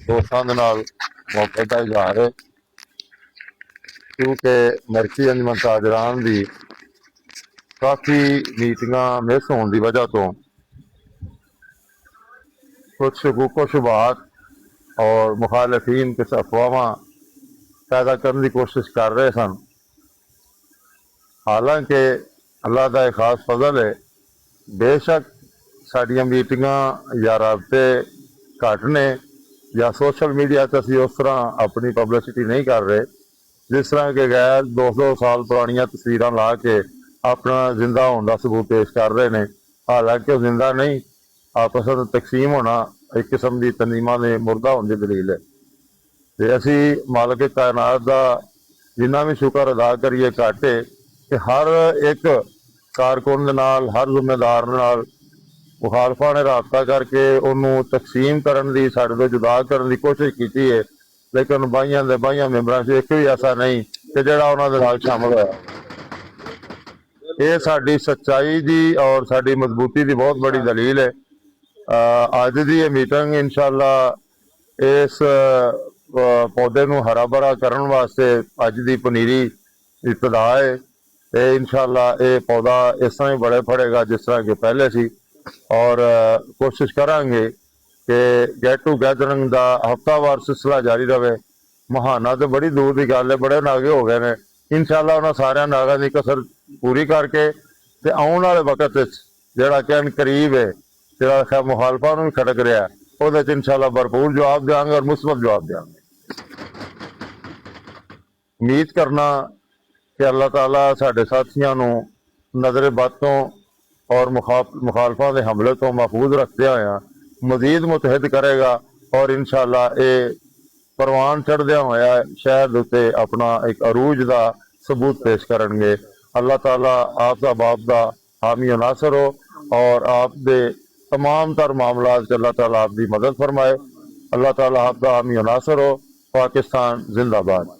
दोस्तों के नाल मौके का इजहार है, क्योंकि मरकजी अंजमन ताजरान की काफ़ी मीटिंगां मिस होने की वजह तो कुछ शकूको शुबात और मुखालफीन कुछ अफवाह पैदा करने की कोशिश कर रहे सन। हालांकि अल्लाह का एक खास फजल है, बेशक साडियां मीटिंगां या राबते घट ने या सोशल मीडिया से असी उस तरह अपनी पब्लिसिटी नहीं कर रहे, जिस तरह के गैर 200 साल पुरानिया तस्वीर ला के अपना जिंदा होने का सबूत पेश कर रहे हैं। हालांकि वह जिंदा नहीं, आपस में तकसीम होना एक किस्म की तंजीमां ने मुर्दा होने की दलील है। तो असी मालिक कायनात का जिन्ना भी शुक्र अदा करिए घट है कि हर एक कारकुन दे नाल, हर जिम्मेदार नाल मुखालफा ने राबता करके उन्होंने तकसीम करने की, साढ़े तो जुदा करने की कोशिश की है, लेकिन बाइया के बाइया मैंबर से एक भी ऐसा नहीं कि जोड़ा उन्होंने नाल शामिल होया। ये साड़ी सच्चाई की और साड़ी मजबूती की बहुत बड़ी दलील है। अज की ये मीटिंग इंशाअल्लाह इस पौधे को हरा भरा करने वास्ते अज की पनीरी इब्तदा है। तो इंशाअल्लाह ये पौधा इस तरह ही बड़े फड़ेगा जिस तरह के पहले सी, और कोशिश करांगे कि गेट टू गैदरिंग का हफ्तावार सिलसिला जारी रहे। महाना तो बड़ी दूर की गल है, बड़े नागे हो गए हैं। इंशाअल्लाह उन्होंने सारे नागों की कसर पूरी करके ते आने वाले वक्त जोड़ा कि करीब है, जो खैर मुखालफा भी खड़क रहा है, वो इंशाअल्लाह भरपूर जवाब देंगे और मुस्बत जवाब देंगे। उम्मीद करना कि अल्लाह ताला साढ़े साथियों को नजर बद तो और मुखालफा के हमले तो महफूज रखते हुए मजीद मुतहद करेगा, और इंशाअल्लाह ये परवान चढ़द्या होया शहर उत्ते अपना एक अरूज का सबूत पेश करेंगे। अल्लाह ताला आप दा बाप दा हामी नासर हो और आप दे तमाम तर मामला अल्लाह ताला आपकी मदद फरमाए। अल्लाह ताला आप दा हामी नासर हो। पाकिस्तान जिंदाबाद।